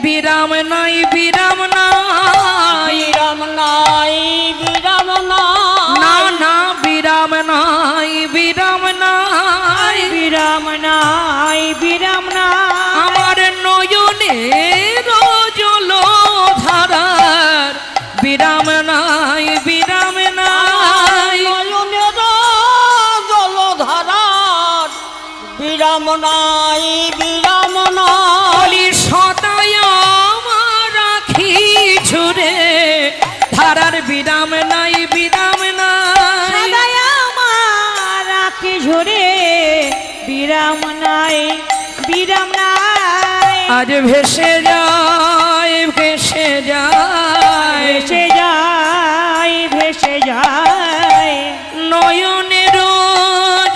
বিরাম নাই বিরাম নাই বিরাম নাই বিরাম নাই না না বিরাম নাই বিরাম নাই বিরাম নাই বিরাম নাই আমার নয়নের জলধারার বিরাম নাই বিরাম নাই নয়নের জলধারার বিরাম নাই বিরাম নাই সদায় আমার রাখি ছুড়ে ধারার বিরাম নাই বিরাম নাই সদায় আমার রাখি ঝরে বিরাম নাই বিরাম নাই আজ ভেসে যায় ভেসে যায় ভেসে যায় ভেসে যায় নয়নের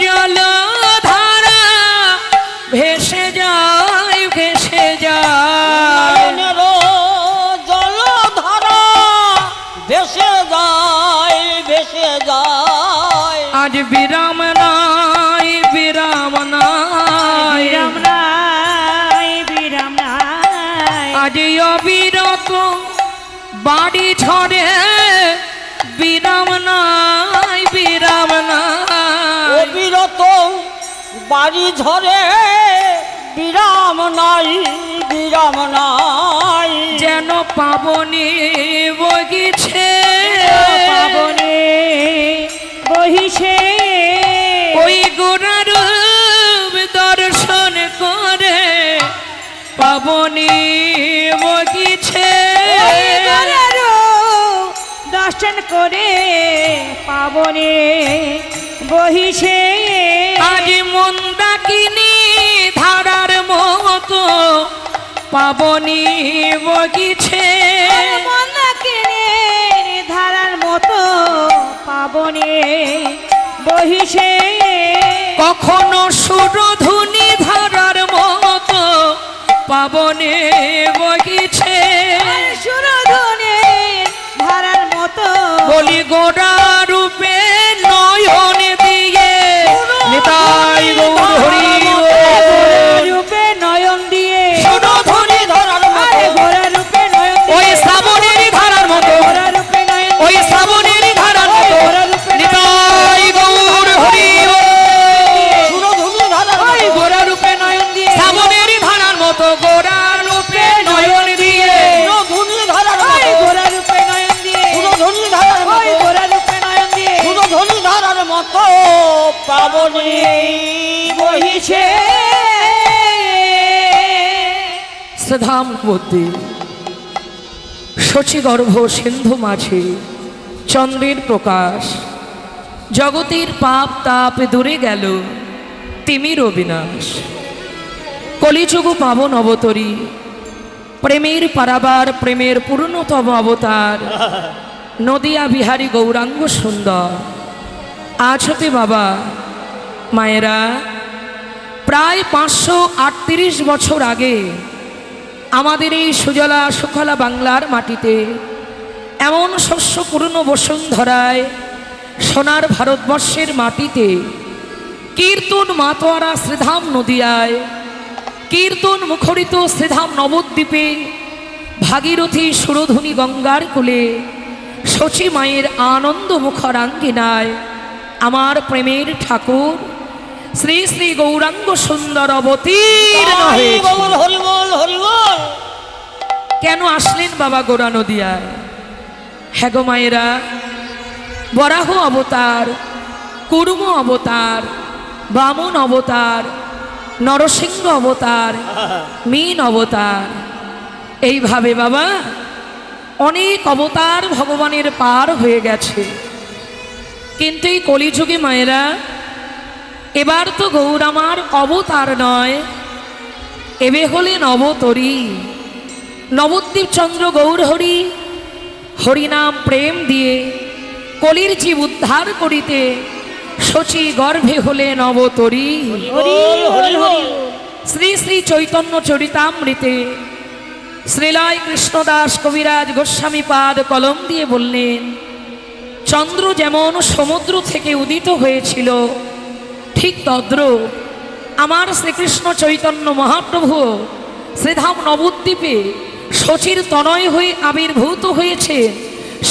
জলধারা ভেসে যায় ভেসে যায় জলধারা ভেসে যায় ভেসে যায় আজ বিরাম নাই বিরাম নাই বিরাম নাই বিরাম নাই আজ অবিরত বাড়ি ঝড়ে বিরাম নাই বিরাম নাই অবিরত বাড়ি ঝরে বিরাম নাই বিরাম নাই যেন পাবনি বগিছে পাবনে বহিছে ওই গোড়ার দর্শন করে পাবনি বগিছে দর্শন করে পাবনে বহিছে আজ মন্দাকিনী ধারার মতো পাবনি বগিছে ধারার মতো পাবনে বহিছে কখনো সুরধুনি ধারার মতো পাবনে বগিছে সুরধনে ধারার মতো বলি গোড়া রূপে নয়ন দিয়ে নিতাই গৌর হরি রূপে নয়ন দিয়ে সুরধুনি ধারার মতো ঘোড়া রূপে নয়ন ওই শ্রাবণেরই ধারার মতো ঘোড়া রূপে নয়ন ওই শ্রাবণেরই ধারার মতো নিতাই গৌর হরি সুরধুনি ধারার ঘোড়া রূপে নয়ন দিয়ে শ্রাবণেরই ধারার মতো গোড়া রূপে নয়ন দিয়ে সুরধুনি ধারার ঘোড়া রূপে নয়ন দিয়ে সুরধুনি ধারার ঘোড়া রূপে নয়ন দিয়ে সুরধুনি ধারার মতো পাবনে বহিছে শ্রদ্ধাম বুদ্ধি শচীগর্ভ সিন্ধু মাঝে চন্দ্রের প্রকাশ জগতের পাপ তাপ দূরে গেল তিমির অবিনাশ কলিযুগ পাবন অবতরী প্রেমের পারাবার প্রেমের পূর্ণতম অবতার নদিয়া বিহারী গৌরাঙ্গ সুন্দর আজ হতে বাবা মায়েরা প্রায় 538 বছর আগে আমাদের এই সুজলা সুখলা বাংলার মাটিতে এমন শস্যপূর্ণ বসুন্ধরায় সোনার ভারতবর্ষের মাটিতে কীর্তন মাতোয়ারা শ্রীধাম নদিয়ায় কীর্তন মুখরিত শ্রীধাম নবদ্বীপে ভাগীরথী সুরধুনী গঙ্গার কূলে শচী মায়ের আনন্দ মুখরাঙ্গিনায় আমার প্রেমের ঠাকুর শ্রী শ্রী গৌরাঙ্গ সুন্দর অবতীর্ণ হয়েছে। কেন আসলেন বাবা গোরা নদিয়ায়? হ্যাঁ গো মায়েরা, বরাহ অবতার, কুর্ম অবতার, বামন অবতার, নরসিংহ অবতার, মীন অবতার, এইভাবে বাবা অনেক অবতার ভগবানের পার হয়ে গেছে। কিন্তু এই কলিযুগে মায়েরা এবার তো গৌর আমার অবতার নয়, এবে হলেন অবতরী। নবদ্বীপ চন্দ্র গৌর হরি হরিনাম প্রেম দিয়ে কলির জীব উদ্ধার করিতে শচী গর্ভে হলেন অবতরী। শ্রী শ্রী চৈতন্য চরিতামৃতে শ্রীলয় কৃষ্ণদাস কবিরাজ গোস্বামী পাদ কলম দিয়ে বললেন, চন্দ্র যেমন সমুদ্র থেকে উদিত হয়েছিল ঠিক তদ্রূপ আমার শ্রীকৃষ্ণ চৈতন্য মহাপ্রভু শ্রীধাম নবদ্বীপে শচীর তনয় হয়ে আবির্ভূত হয়েছে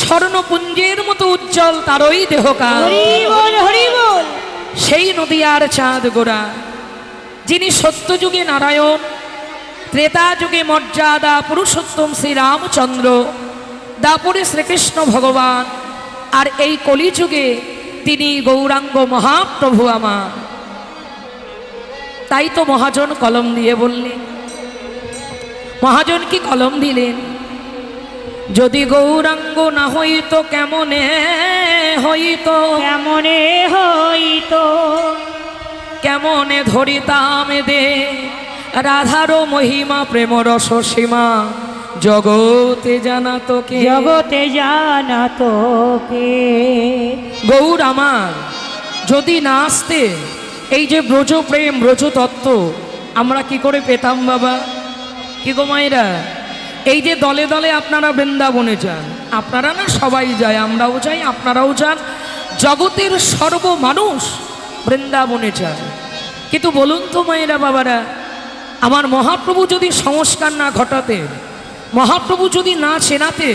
স্বর্ণপুঞ্জের মতো উজ্জ্বল তারই দেহকাল। হরি বল হরি বল। সেই নদিয়ার চাঁদ গোরা, যিনি সত্যযুগে নারায়ণ, ত্রেতা যুগে মর্যাদা পুরুষোত্তম শ্রীরামচন্দ্র, দাপরে শ্রীকৃষ্ণ ভগবান, আর এই কলিযুগে তিনি গৌরাঙ্গ মহাপ্রভু আমার। তাই তো মহাজন কলম দিয়ে বললেন। মহাজন কি কলম দিলেন? যদি গৌরাঙ্গ না হইতো কেমনে হইতো, কেমনে হইতো, কেমনে ধরিতাম দে রাধার মহিমা প্রেম রস সীমা, জগতে জানা তোকে, জগতে জানা তোকে। গৌর আমার যদি না আসতে এই যে ব্রজ প্রেম ব্রজ তত্ত্ব আমরা কি করে পেতাম বাবা? কি গো মায়েরা, এই যে দলে দলে আপনারা বৃন্দাবনে যান, আপনারা না সবাই যায়, আমরাও যাই, আপনারাও যান, জগতের সর্ব মানুষ বৃন্দাবনে যায়। কিন্তু বলুন তো মায়েরা বাবারা, আমার মহাপ্রভু যদি সংস্কার না ঘটাতে, মহাপ্রভু যদি না চেনাতে,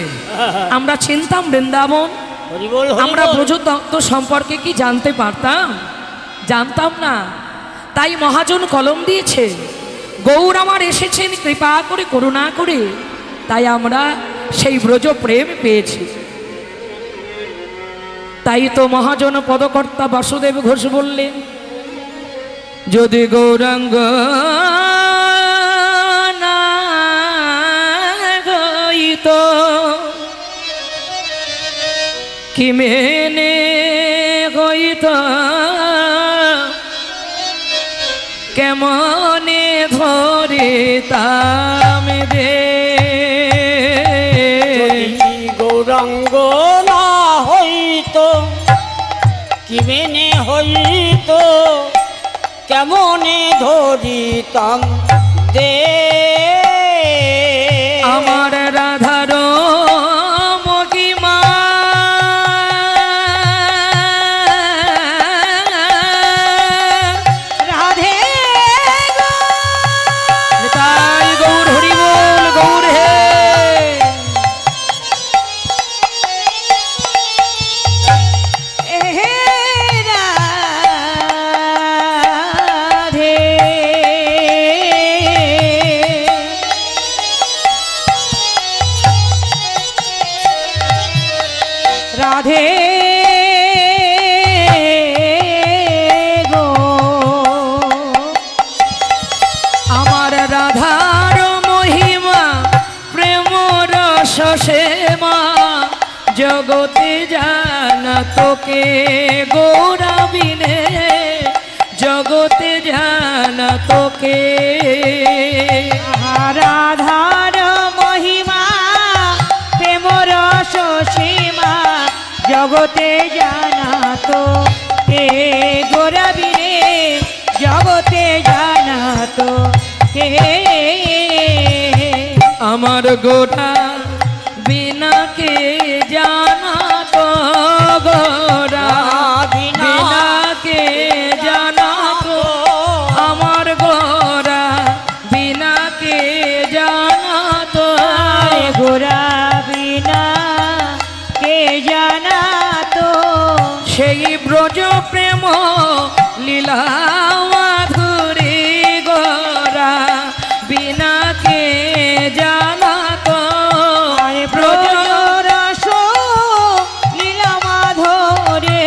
আমরা চিনতাম বৃন্দাবন? হরি বল হরি আমরা বল। ব্রজতত্ত্ব সম্পর্কে কি জানতে পারতাম? জানতাম না। তাই মহাজন কলম দিয়েছে, গৌর আমার এসেছেন কৃপা করে করুণা করে, তাই আমরা সেই ব্রজ প্রেম পেয়েছি। তাই তো মহাজন পদকর্তা বাসুদেব ঘোষ বললেন, যদি গৌরাঙ্গ না হইতো কি মেনে হইতো, কেমনে ধরিতাম দে। গৌরাঙ্গ না হইতো কি মেনে হইতো, কেমনে ধরিতাম দে। আমার রাধার মহিমা রাধে তাই গৌর হরি বল, গৌর হে। হে রাধে রাধে গো। আমার রাধার মহিমা প্রেম রস সেমা, জগতে জানা তোকে গৌরা বিনে, জগতে জানা তোকে। রাধার মহিমা প্রেম রস সীমা, জগতে জানা তো কে গোরা বিনে, জগতে জানা তো কে। আমার গোটা বিনা কে জানা তো, গোরা বিনা কে জানা তো, আমার গোরা বিনা কে জানা তো। গোরা বিনা কে জানা তো, সেই ব্রজ প্রেম লীলা মাধুরী, গোরা বিনা কে জানা তো। ব্রজ রস লীলা মাধরে,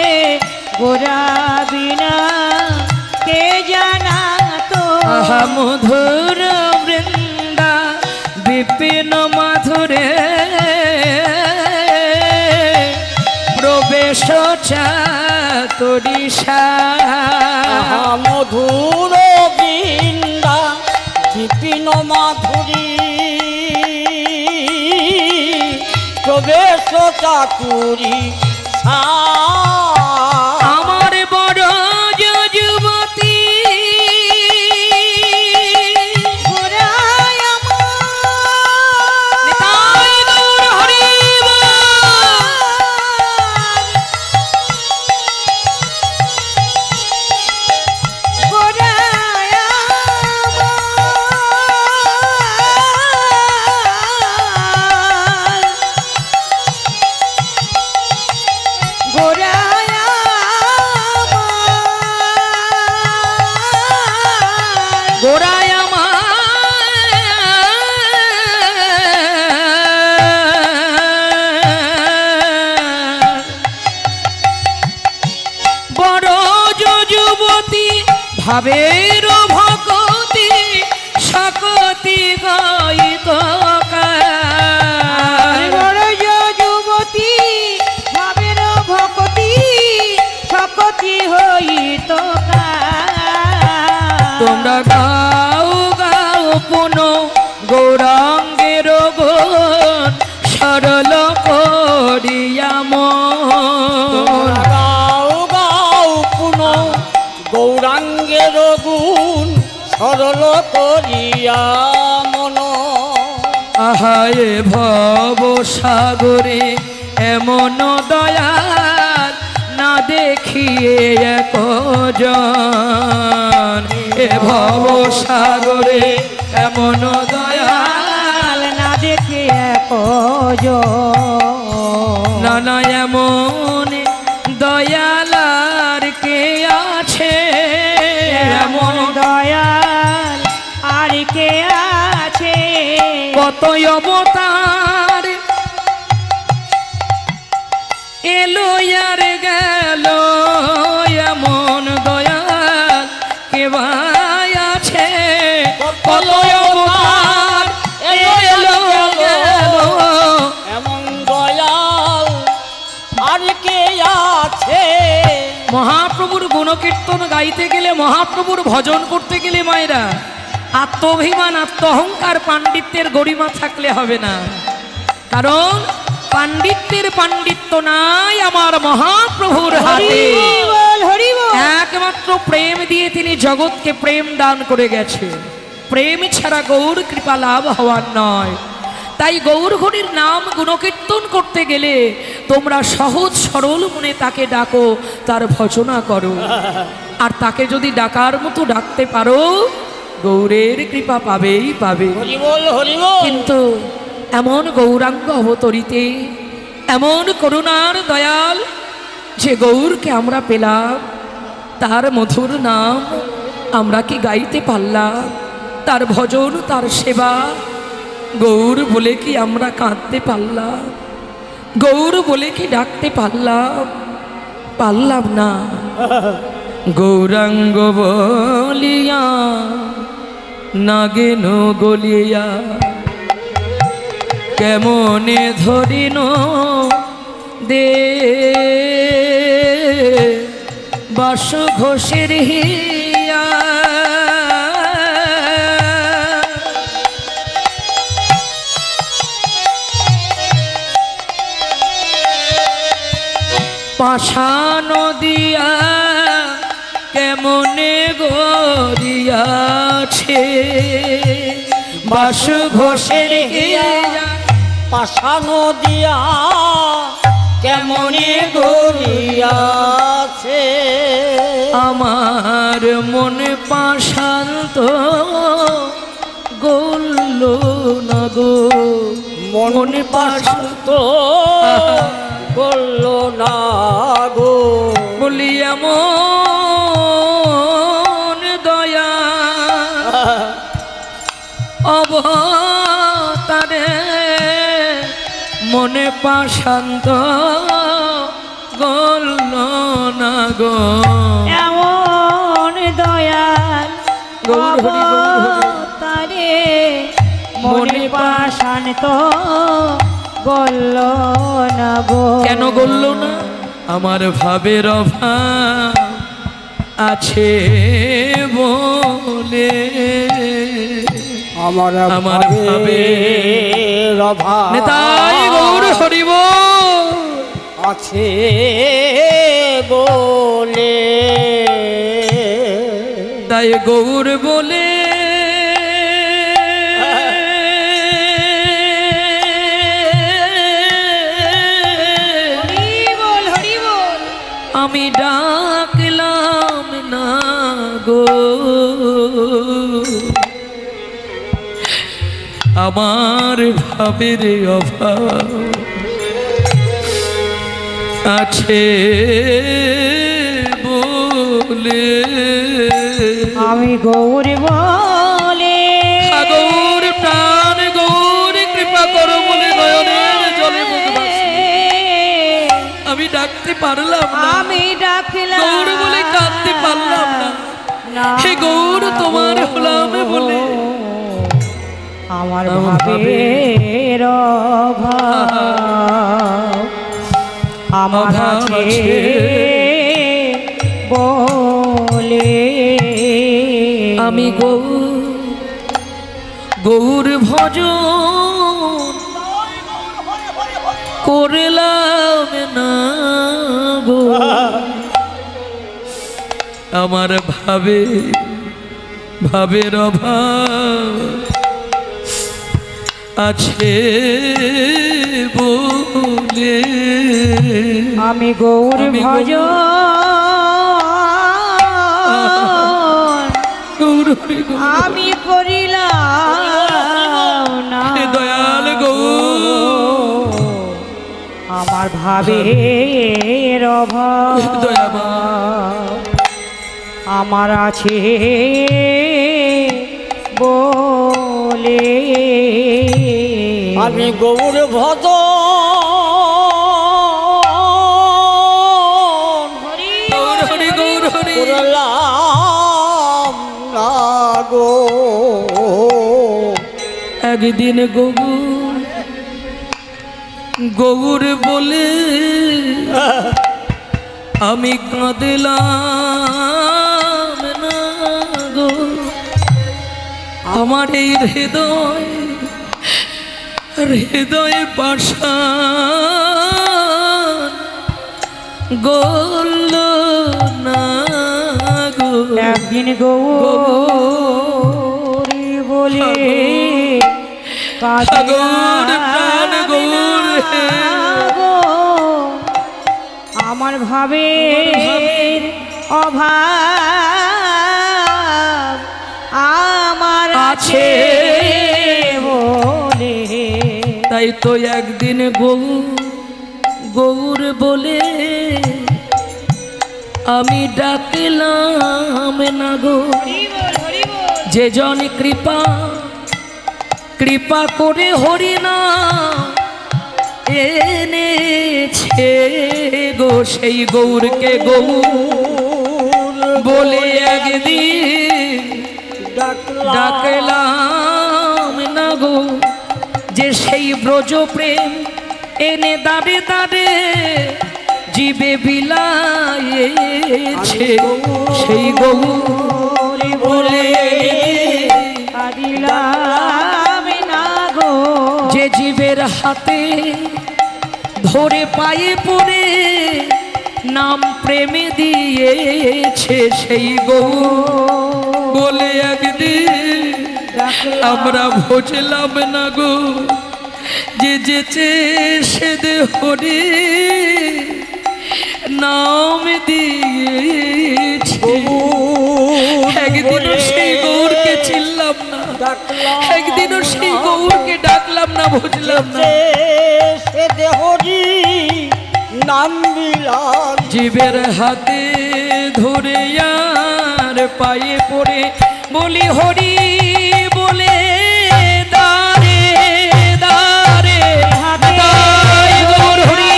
গোরা বিনা কে জানা তো। আহা মধুর বৃন্দা বিপিন মাধুরে, প্রবেশ চাতুরিষা। মধুর বৃন্দা বিপিন মাধুরী, প্রবেশ চাতুরী। আমার বড় যুবতী গোরায় নিতাই গৌর হরি বল। গোরায় ভাবের ভকতি শকতি গায়িত যুবতী ভাবের ভকতি শকতি হইত তোমরা গাও গাও পুন গৌরাঙ্গের গুণ সরল করিয়া মন গাও গাও পুন গৌরাঙ্গের গুণ সরল করিয়া মন আহায় ভব সাগরে এমন দয়াল না দেখিয়ে একজন এ ভব সাগরে এমন দয়াল না দেখে না না এমন দয়াল আর কে আছে এমন দয়াল আর কে আছে কত অবতার এলো আর গেল এমন দয়াল কে ভাই আছে কত অবতার এলো গেল এমন দয়াল আর কে আছে মহাপ্রভুর গুণকীর্তন গাইতে গেলে মহাপ্রভুর ভজন করতে গেলে মায়েরা আত্মঅভিমান আত্মঅহংকার পাণ্ডিত্যের গরিমা থাকলে হবে না কারণ পাণ্ডিত্যের পাণ্ডিত্য নাই আমার মহাপ্রভুর হাতে একমাত্র প্রেম দিয়ে তিনি জগৎকে প্রেম দান করে গেছে প্রেম ছাড়া গৌর কৃপা লাভ হওয়ার নয় তাই গৌর হরির নাম গুণকীর্তন করতে গেলে তোমরা সহজ সরল মনে তাকে ডাকো তার ভজনা করো আর তাকে যদি ডাকার মতো ডাকতে পারো গৌরের কৃপা পাবেই পাবে কিন্তু এমন গৌরাঙ্গ অবতরিতে এমন করুণার দয়াল যে গৌরকে আমরা পেলাম তার মধুর নাম আমরা কি গাইতে পারলাম তার ভজন তার সেবা গৌর বলে কি আমরা কাঁদতে পারলাম গৌর বলে কি ডাকতে পারলাম না গৌরাঙ্গ বলিয়া নাগেন গলিয়া কেমনে ধরিন দে বাস ঘোষের হিয়া পাষাণ দিয়া কেমনে গড়িয়াছে বাস ঘোষের হিয়া পাষাণ দিয়া কেমনে গড়িয়াছে আমার মনে পাষাণ তো গলল না গো মনে পাষাণ তো গলল না গো বলি এমন দয়া অবতারে মনে পাশান্ত গলল না গো এমন দয়াল গৌর হরি তারে মনে পাশান্ত গলল না গো কেন গলল না আমার ভাবের অভাব আছে বলে আমার ভাবের অভাব নেতাই গৌর হরিব আছে বলে তাই গৌর বলে আমি ডাকলাম না গো আমার ভাবের অভাব আছে বলে আমি গৌর বলে গৌর প্রাণ গৌর কৃপা করো বলে নয়নের জলে মুখ ভাসি আমি ডাকতে পারলাম না আমি ডাকলাম গৌর বলে কাঁদতে পারলাম না হে গৌর তোমার হলাম বলে আমার ভাবের অভাব আমার আছে বলে আমি গৌর ভজন করলাম না গো আমার ভাবের অভাব আছে বলে আমি গৌর ভজন আমি করিলাম না দয়াল গৌর আমার ভাবের অভাব আমার আছে বলে আমি গৌর ভজন করলাম না গো একদিন গৌর বলে আমি কাঁদলাম না গো আমার এই হৃদয় পাষাণ গল না গো একদিন গৌর বলে আমার ভাবের অভাব আমার আছে বলে তাই তো একদিন গৌর বলে আমি ডাকলাম না গো যে জন কৃপা করে হরিনা এনেছে গো সেই গৌরকে গৌর বলে একদিন ডাকলাম না গো যে সেই ব্রজ প্রেম এনে দাঁড়ে দাঁড়ে জীবে বিলায়েছে সেই গৌর বলে যে জীবের হাতে ধরে পায়ে পড়ে নাম প্রেমে দিয়েছে সেই গৌর বলে একদিন আমরা ভজলাম না গো যে যেচে সে দেহরে নাম দিয়েছে একদিনও সেই গৌরকে চিনলাম না একদিনও সেই গৌরকে ডাকলাম না ভজলাম না সে দেহরি নাম বিলাম জীবের হাতে ধরে আর পায়ে পড়ে বলি হরি বলে দারে দারে হাতে গৌর হরি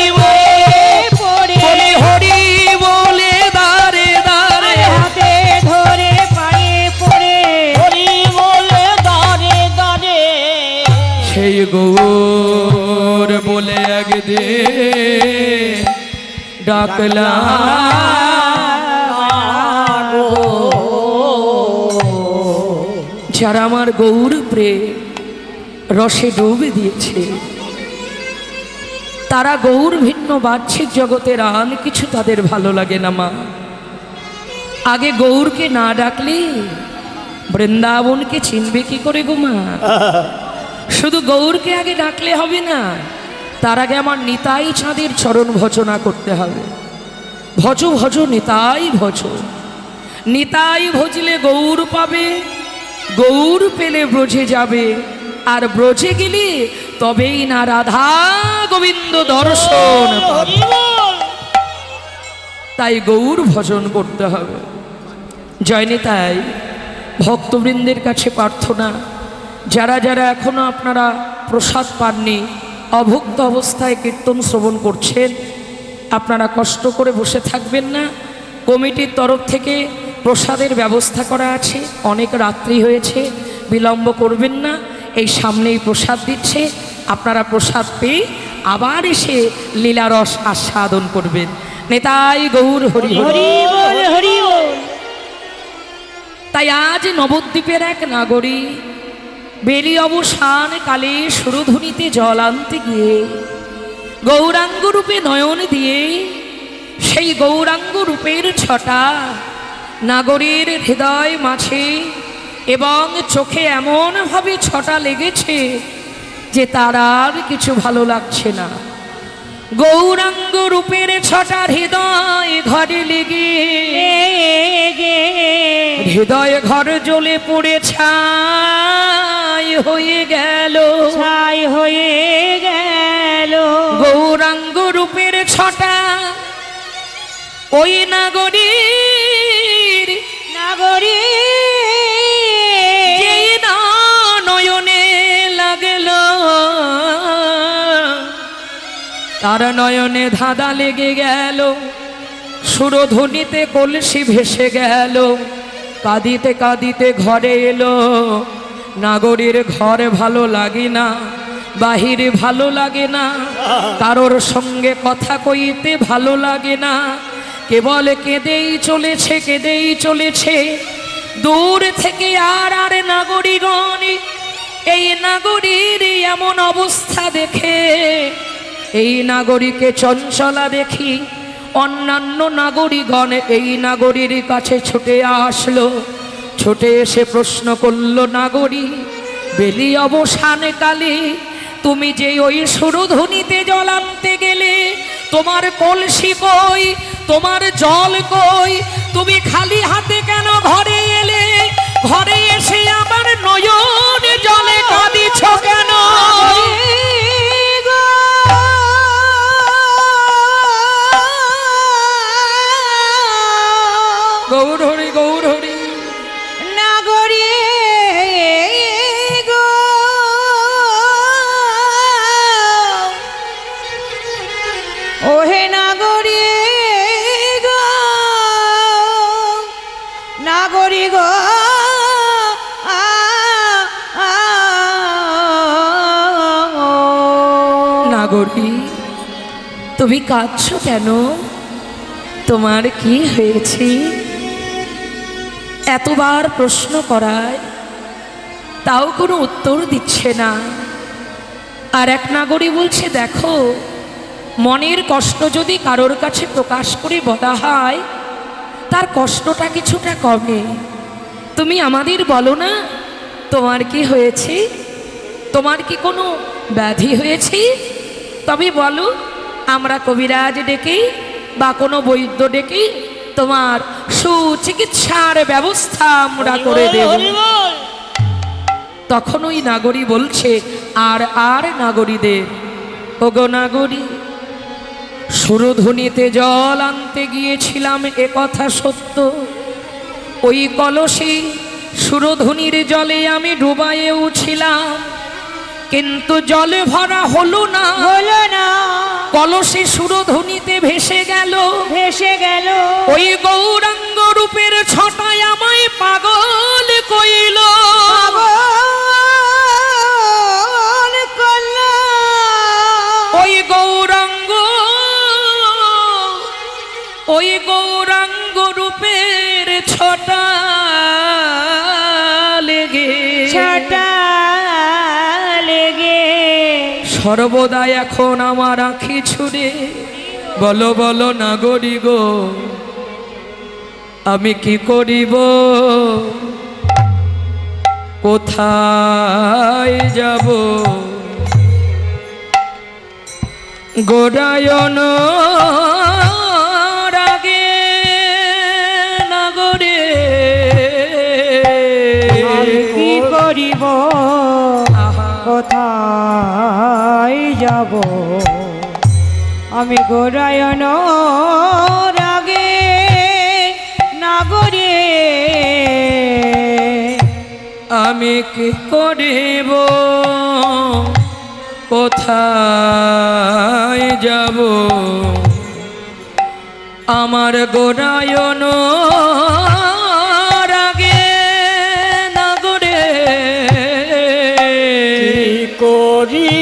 বলে হরি বলে দারে দারে হাতে ধরে পায়ে পড়ে হরি বলে দারে দারে সেই গৌর বলে একদিন ডাকলাম যারা আমার গৌর প্রেম রসে ডুবে দিয়েছে তারা গৌর ভিন্ন বাহ্যিক জগতের আন কিছু তাদের ভালো লাগে না মা আগে গৌরকে না ডাকলে বৃন্দাবনকে চিনবে কি করে গো মা শুধু গৌরকে আগে ডাকলে হবে না তার আগে আমার নিতাই চাঁদের চরণ ভজনা করতে হবে ভজ ভজ নিতাই ভজ নিতাই ভজলে গৌর পাবে গৌর পেলে ব্রজে যাবে আর ব্রজে গেলে তবেই না রাধা গোবিন্দ দর্শন পাবে তাই গৌর ভজন করতে হবে জয় নিতাই ভক্তবৃন্দের কাছে প্রার্থনা যারা যারা এখনো আপনারা প্রসাদ পাননি অভুক্ত অবস্থায় কীর্তন শ্রবণ করছেন আপনারা কষ্ট করে বসে থাকবেন না কমিটির তরফ থেকে প্রসাদের ব্যবস্থা করা আছে। অনেক রাত্রি হয়েছে, বিলম্ব করবেন না। এই সামনেই প্রসাদ দিচ্ছে, আপনারা প্রসাদ পেয়ে আবার এসে লীলারস আস্বাদন করবেন। নেতাই গৌর হরি হরি। তাই আজ নবদ্বীপের এক নাগরী বেলি অবসান কালে সুরধুনিতে জল আনতে গিয়ে গৌরাঙ্গ রূপে নয়ন দিয়ে সেই গৌরাঙ্গ রূপের ছটা নাগরীর হৃদয় মাঝে এবং চোখে এমনভাবে ছটা লেগেছে যে তার আর কিছু ভালো লাগছে না। গৌরাঙ্গ রূপের ছটা হৃদয় ঘরে লেগে হৃদয় ঘর জ্বলে পড়ে ছাই হয়ে গেল, ছাই হয়ে গেল। গৌরাঙ্গ রূপের ছটা ওই নাগরীর নাগরী যেই না নয়নে লাগল, তার নয়নে ধাঁধা লেগে গেল। সুরধ্বনিতে কলসি ভেসে গেল। কাঁদিতে কাঁদিতে ঘরে এলো। নাগরীর ঘরে ভালো লাগে না, বাহিরে ভালো লাগে না, কারোর সঙ্গে কথা কইতে ভালো লাগে না, কেবল কেঁদেই চলেছে, কেঁদেই চলেছে। দূর থেকে আর আর নাগরীগণ এই নাগরীর এমন অবস্থা দেখে, এই নাগরীকে চঞ্চলা দেখি অন্যান্য নাগরিকগণ এই নাগরীর কাছে ছুটে আসলো। ছুটে এসে প্রশ্ন করল, নাগরী বেলি অবসান কালে তুমি যে ওই সুরধ্বনিতে জল আনতে গেলে, তোমার কলসি কই, তোমার জল কই, তুমি খালি হাতে কেন ঘরে এলে? ঘরে এসে আমার নয়ন জলে কাঁদিছ কেন? গৌর হরি, গৌর হরি। নাগরী গো ওহে নাগরী গো, নাগরী গো নাগরী তুমি কাঁদছো কেন? তোমার কি হয়েছে? এতবার প্রশ্ন করায় তাও কোনো উত্তর দিচ্ছে না। আর এক নাগরী বলছে, দেখো মনের কষ্ট যদি কারোর কাছে প্রকাশ করে বলা হয় তার কষ্টটা কিছুটা কমে। তুমি আমাদের বলো না তোমার কি হয়েছে, তোমার কি কোনো ব্যাধি হয়েছে? তবে বলো, আমরা কবিরাজ ডেকে বা কোনো বৈদ্য ডেকে তোমার সুচিকিৎসার ব্যবস্থা আমরা করে দেব। তখন ওই নাগরী বলছে, আর আর নাগরীদের, ওগো নাগরী, সুরধ্বনিতে জল আনতে গিয়েছিলাম এ কথা সত্য। ওই কলসি সুরধ্বনির জলে আমি ডুবাইয়েও ছিলাম, কিন্তু জলে ভরা হলো না, হলো না। কলসি সুরধ্বনিতে ভেসে গেল, ভেসে গেল। ওই গৌরাঙ্গ রূপের ছটায় আমায় পাগল কইল। পাগল করল। ওই গৌরাঙ্গ, ওই গৌরাঙ্গ রূপের ছটা লেগে, ছটা লেগে সর্বদা এখন আমার আঁখি ছুড়ে। বলো বলো নাগরী গো, আমি কি করিব, কোথায় যাব? গোরায়ন রাগে নাগরে কি করিব, কোথায় যাব? আমি গোরায়ন রাগে নাগরে আমি কি করিব, কোথায় যাব? আমার গোরায়ন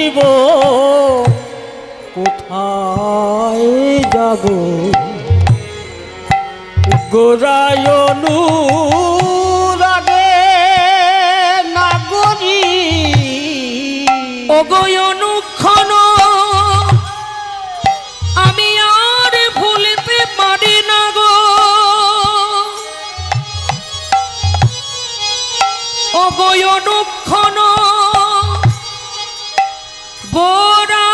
হইব কোথায় যাব গোরায়নু রাগে নাগরী অগয়নুক্ষণ আমি আর ভুলতে পারি না গো অগয়নুক্ষণ গোরা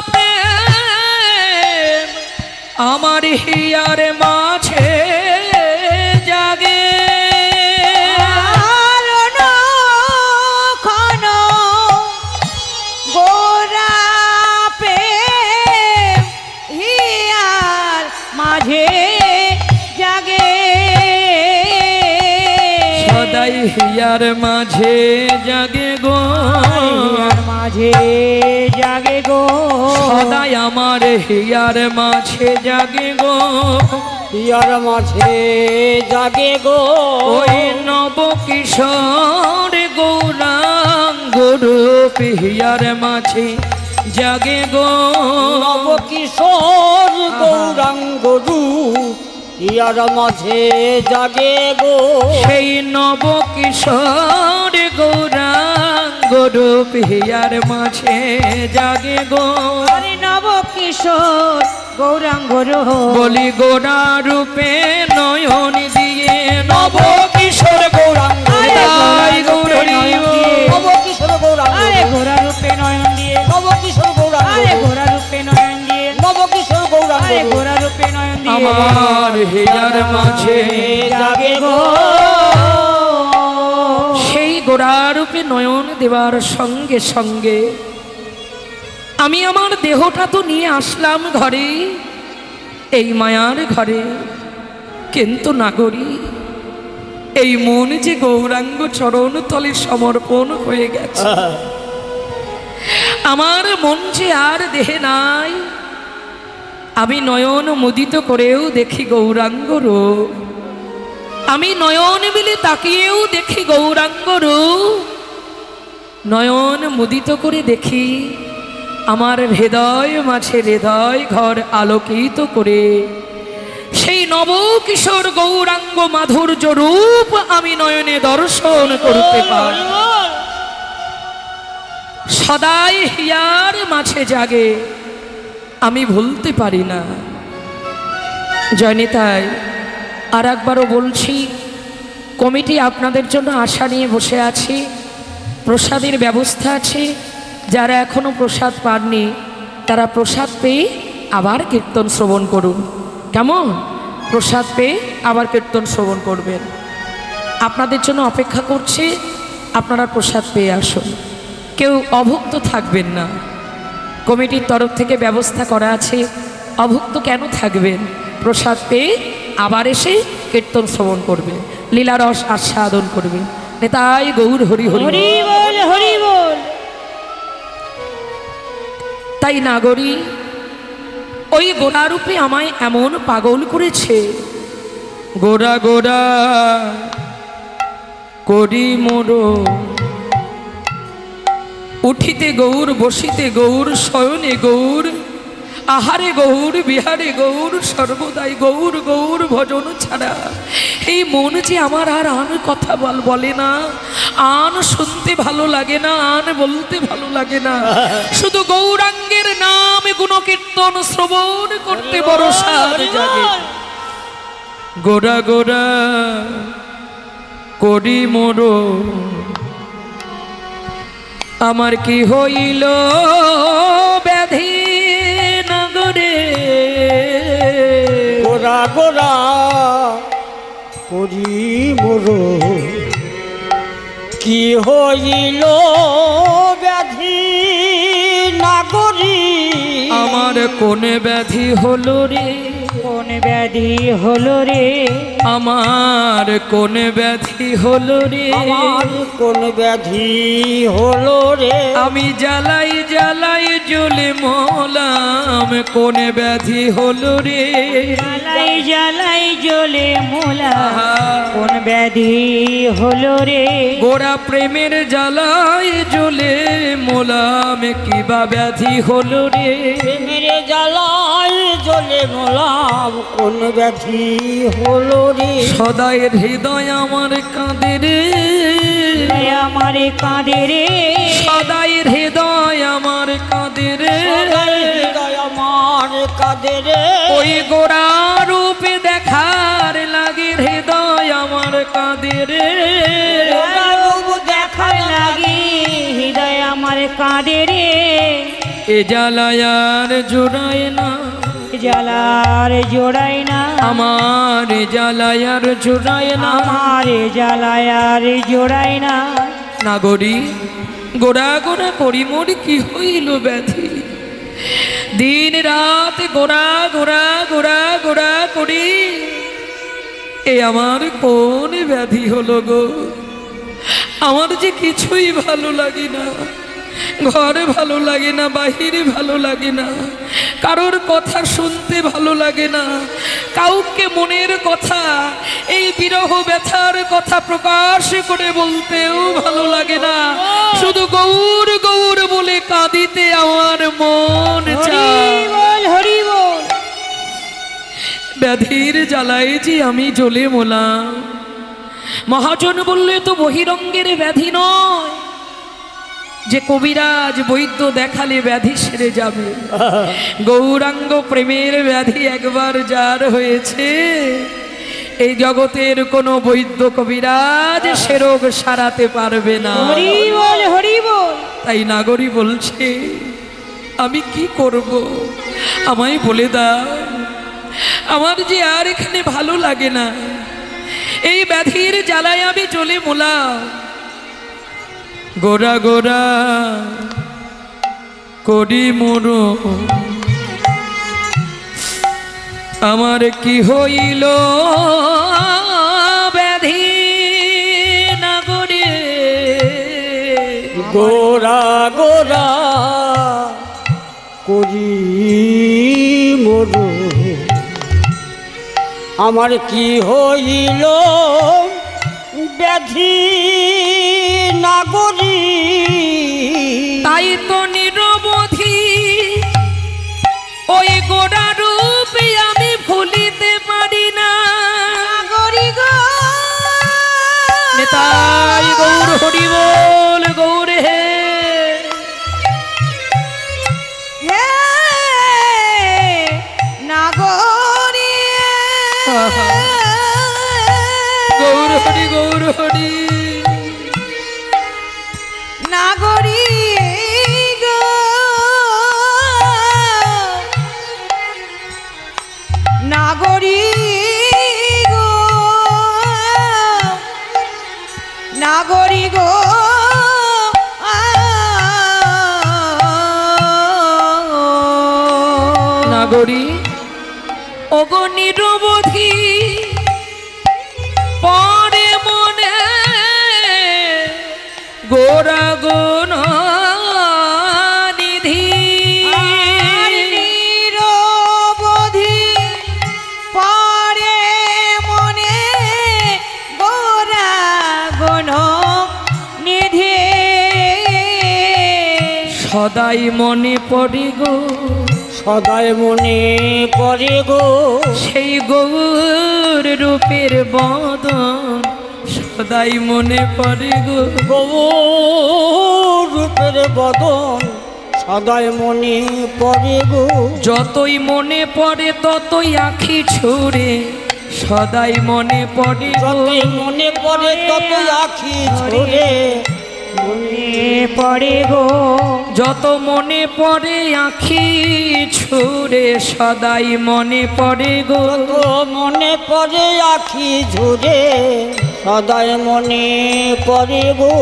প্রেম আমার হিয়ার মাঝে জাগে গোরা প্রেম হিয়ার মাঝে জাগে সদাই হিয়ার মাঝে জাগে গো মাঝে জাগে গো সদাই আমার হিয়ার মাঝে জাগে গো হিয়ার মাঝে জাগে গো ওই নব কিশোর গৌরাঙ্গ রূপ হিয়ার মাঝে জাগে গো নব কিশোর গৌরাঙ্গ রূপ হিয়ার মাঝে জাগে গো সেই নব কিশোর গৌরাঙ্গ রূপ হিয়ার মাঝে জাগে গো নব কিশোর গৌরাঙ্গ রূপ বলি গোরা রূপে নয়ন দিয়ে নব কিশোর গৌরাঙ্গ নব কিশোর গৌরাঙ্গ গোরা রূপে নয়ন দিয়ে নব কিশোর গৌরাঙ্গ গোরা রূপে নয়ন দিয়ে নব কিশোর গৌরাঙ্গ গোরা রূপে নয়ন দিয়ে আমার হিয়ার মাঝে জাগে গো সেই গোরা রূপে নয়ন দেওয়ার সঙ্গে সঙ্গে আমি আমার দেহটা তো নিয়ে আসলাম ঘরে এই মায়ার ঘরে কিন্তু নাগরী এই মন যে গৌরাঙ্গ চরণ তলে সমর্পণ হয়ে গেছে আমার মন যে আর দেহে নাই আমি নয়ন মুদিত করেও দেখি গৌরাঙ্গ রূপ আমি নয়ন মিলে তাকিয়েও দেখি গৌরাঙ্গ রূপ নয়ন মুদিত করে দেখি আমার হৃদয় মাঝে হৃদয় ঘর আলোকিত করে সেই নব কিশোর গৌরাঙ্গ মাধুর্য রূপ আমি নয়নে দর্শন করতে পারি সদাই হিয়ার মাঝে জাগে আমি ভুলতে পারি না জয়নিতাই আর একবারও বলছি কমিটি আপনাদের জন্য আশা নিয়ে বসে আছি প্রসাদের ব্যবস্থা আছে যারা এখনো প্রসাদ পাননি তারা প্রসাদ পেয়ে আবার কীর্তন শ্রবণ করুন কেমন প্রসাদ পেয়ে আবার কীর্তন শ্রবণ করবেন আপনাদের জন্য অপেক্ষা করছে আপনারা প্রসাদ পেয়ে আসুন কেউ অভুক্ত থাকবেন না কমিটির তরফ থেকে ব্যবস্থা করা আছে অভুক্ত কেন থাকবেন প্রসাদ পেয়ে আবার এসে কীর্তন শ্রবণ করবেন লীলারস আস্বাদন করবেন নেতাই গৌর হরি হরি হরি বল হরি বল তাই নাগরী ওই গোরা রূপে আমায় এমন পাগল করেছে গোরা গোরা করি মোরো উঠিতে গৌর বসিতে গৌর শয়নে গৌর আহারে গৌর বিহারে গৌর সর্বদাই গৌর গৌর ভজন ছাড়া এই মন যে আমার আর আন কথা বলে না আন শুনতে ভালো লাগে না আন বলতে ভালো লাগে না শুধু গৌরাঙ্গের নাম গুণকীর্তন শ্রবণ করতে বড় সার জাগে গোরা গোরা করি মোরো আমার কি হইল ব্যাধি নগরে গোরা গোরা করি মোরো কি হইল ব্যাধি নাগরী আমার কোন ব্যাধি হলো রে কোন ব্যাধি হলো রে আমার কোন ব্যাধি হলো রে আমার কোন ব্যাধি হলো রে আমি জ্বালাই জ্বালাই জ্বলে মোলাম কোন ব্যাধি হলো রে জ্বালাই জ্বালাই জ্বলে মোলা কোন ব্যাধি হলো রে গোরা প্রেমের জ্বালায় জ্বলে মোলাম কিবা ব্যাধি হলো রে মেরে জ্বালাই জ্বলে মোলাম কোন ব্যাধি হলো রে সদাই হৃদয় আমার কাঁদে রে আমার কাঁদে রে সদাই হৃদয় আমার কাঁদে রে হৃদয় আমার কাঁদে রে ওই গোরা রূপে দেখার লাগে হৃদয় আমার কাঁদে রে রূপ দেখার লাগি হৃদয় আমার কাঁদে রে এ জ্বালায়ার জোড়ায় না জ্বালার জোড়াই না আমার জ্বালায়ার জোড়ায় না আমার জ্বালায়ার জোড়াই না নাগরী গোড়া গোড়া করি মোর কি হইল ব্যাধি দিন রাত গোড়া গোড়া গোড়া গোড়া করি এ আমার কোন ব্যাধি হলো গো আমার যে কিছুই ভালো লাগে না ঘরে ভালো লাগে না বাহিরে ভালো লাগে না কারোর কথা শুনতে ভালো লাগে না কাউকে মনের কথা এই বিরহ ব্যথার কথা প্রকাশ করে বলতেও ভালো লাগে না শুধু গৌর গৌর বলে কাঁদিতে আমার মন চায় হরি বল ব্যাধির জ্বালায় যে আমি জ্বলে মোলাম মহাজন বললে তো বহিরঙ্গের ব্যাধি নয় যে কবিরাজ বৈদ্য দেখালে ব্যাধি সেরে যাবে গৌরাঙ্গ প্রেমের ব্যাধি একবার যার হয়েছে এই জগতের কোনো বৈদ্য কবিরাজ সে রোগ সারাতে পারবে না হরি বল তাই নাগরী বলছে আমি কি করব আমায় বলে দাও আমার যে আর এখানে ভালো লাগে না এই ব্যাধির জ্বালায় আমি চলে মোলা গোরা গোরা করি মোর আমার কি হইল ব্যাধি নাগরে গোরা গোরা করি মোর আমার কি হইল ব্যাধি নাগরী তাই তো নিরবধি ওই গোড়া রূপে আমি ভুলিতে পারি না নাগরী গো নেতাই গৌর হরি বল গৌর হে নাগরী গৌর হরি গৌর হরি নাগরী গো নাগরী গো নাগরী গো নাগরী ওগো নিরবধি পরে মনে গোরা গুণ নিধি নিরবধি পরে মনে গোরা গণ নিধি সদাই মনে পড়ে গো সদাই মনে পড়ে গো সেই গৌর রূপের বদন সদাই মনে পড়ে গো গৌর রূপের বদন সদাই মনে পড়ে গো যতই মনে পড়ে ততই আঁখি ছুড়ে সদাই মনে পড়ে গো যতই মনে পড়ে ততই আঁখি ঝরে মনে পড়ে গো যত মনে পড়ে আঁখি ছুড়ে সদাই মনে পড়ে গো যত মনে পড়ে আঁখি ঝরে সদাই মনে পড়ে গো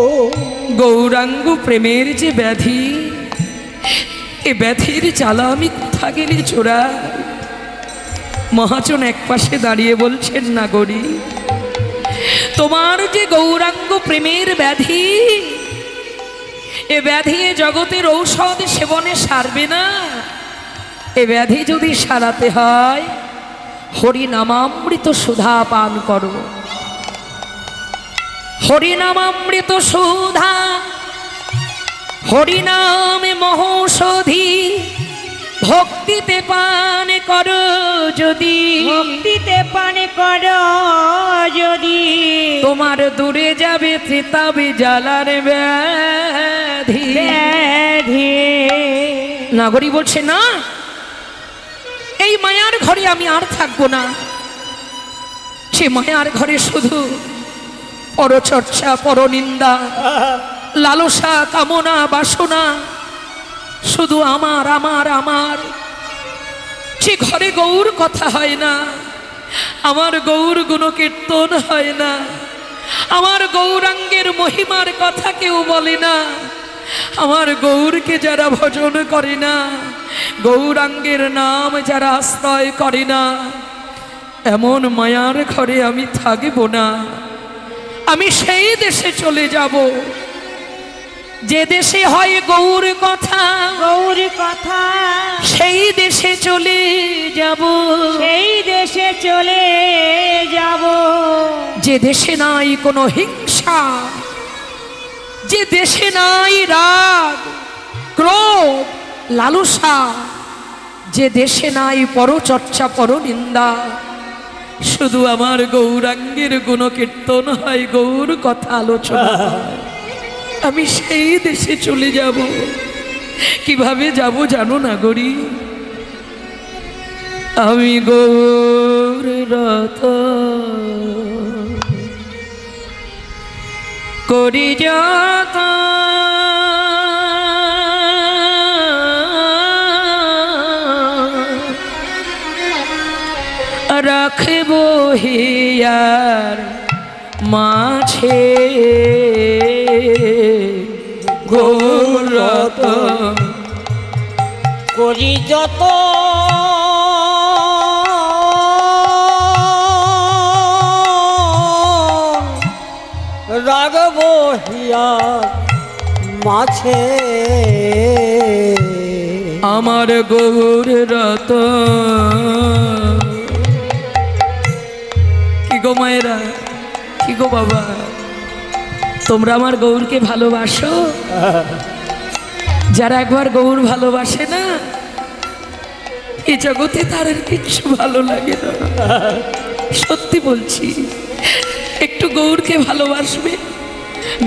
গৌরাঙ্গ প্রেমের যে ব্যাধি এ ব্যাধির জ্বালা আমি কোথা গেলে চোরা মহাজন এক পাশে দাঁড়িয়ে বলছেন নাগরী তোমার যে গৌরাঙ্গ প্রেমের ব্যাধি এ ব্যাধি এ জগতের ঔষধ সেবনে সারবে না। এ ব্যাধি যদি সারাতে হয় হরিনামামৃত সুধা পান করো। হরিনামামৃত সুধা, হরিনামে মহৌষধি, ভক্তিতে পান করো যদি, ভক্তিতে পান করো যদি, তোমার দূরে যাবে ত্রিতাবে জ্বালার ব্যাধি। নাগরী বলছে না, এই মায়ার ঘরে আমি আর থাকবো না। সে মায়ার ঘরে শুধু পরচর্চা, পরনিন্দা, লালসা, কামনা, বাসনা, শুধু আমার আমার আমার। সে ঘরে গৌর কথা হয় না, আমার গৌর গুণ কীর্তন হয় না, আমার গৌরাঙ্গের মহিমার কথা কেউ বলে না। আমার গৌরকে যারা ভজন করে না, গৌরাঙ্গের নাম যারা আশ্রয় করে না, এমন মায়ার ঘরে আমি থাকব না। আমি সেই দেশে চলে যাব যে দেশে হয় গৌর কথা, গৌর কথা। সেই দেশে চলে যাব, সেই দেশে চলে যাব। যে দেশে নাই কোনো হিংসা, যে দেশে নাই রাগ, ক্রোধ, লালসা, যে দেশে নাই পরচর্চা, পরনিন্দা, শুধু আমার গৌরাঙ্গের গুণ কীর্তন হয়, গৌর কথা আলোচনা হয়। আমি সেই দেশে চলে যাব। কিভাবে যাব জানো নাগরী? আমি গৌর রত করি যত, রাখব হিয়ার মাঝে গৌর রত করি যত, রাগব হিয়ার মাঝে আমার গৌর রত। কি গো মায়েরা, কি গো বাবা, তোমরা আমার গৌরকে ভালোবাসো? যারা একবার গৌর ভালোবাসে না, এই জগতে তার আর কিচ্ছু ভালো লাগে না। সত্যি বলছি, একটু গৌরকে ভালোবাসবে,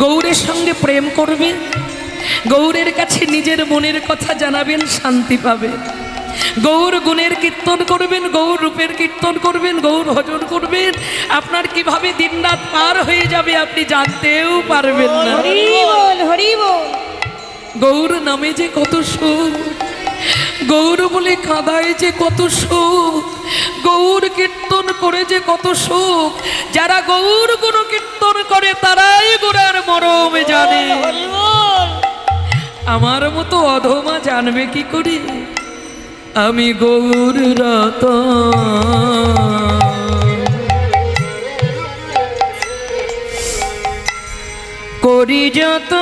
গৌরের সঙ্গে প্রেম করবে, গৌরের কাছে নিজের মনের কথা জানাবেন, শান্তি পাবেন। গৌর গুণের কীর্তন করবেন, গৌর রূপের কীর্তন করবেন, গৌর ভজন করবেন, আপনার কিভাবে দিনরাত পার হয়ে যাবে আপনি জানতেও পারবেন না। হরি বল, হরি বল। গৌর নামে যে কত সুখ, গৌর বলে কাঁদায় যে কত সুখ, গৌর কীর্তন করে যে কত সুখ। যারা গৌর গুণ কীর্তন করে তারাই গোড়ার মরম জানে। আমার মতো অধমা জানবে কি করি? আমি গৌর রত করি যত,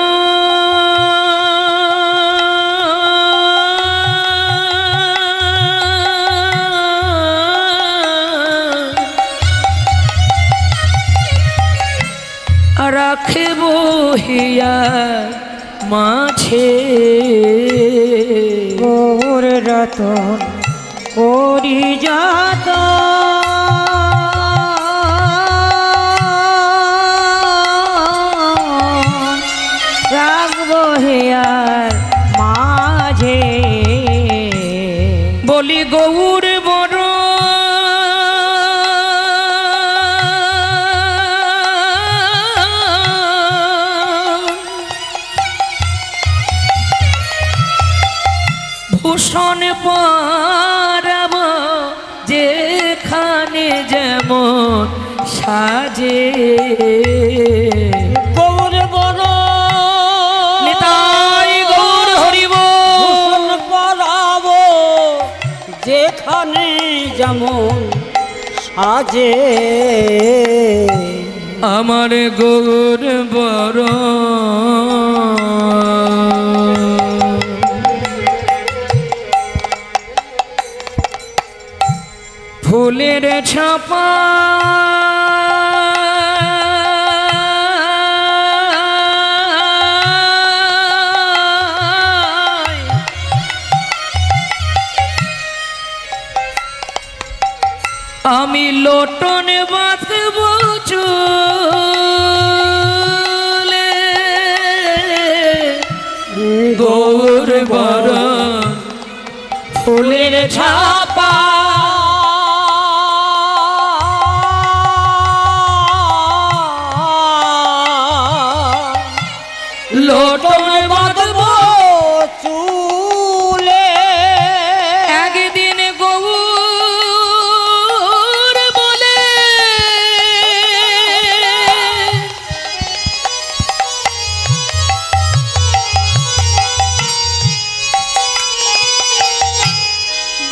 রাখব হিয়ার মাঝে গৌর রতন করি যত, রাখব হিয়ার মাঝে। বলি গৌর বড় ভূষণ পরাব, যেখানে যেমন সাজে। গৌর বড় নিতাই গৌর হরিব, ভূষণ পরাব যেখানে যেমন সাজে। আমার গৌর বড় ফুলের ছাপা আমি লোটন বাঁধব চুলে গৌর বরণ ফুলের ছাপা লোটন বাঁধব চুলে একদিন গৌর বলে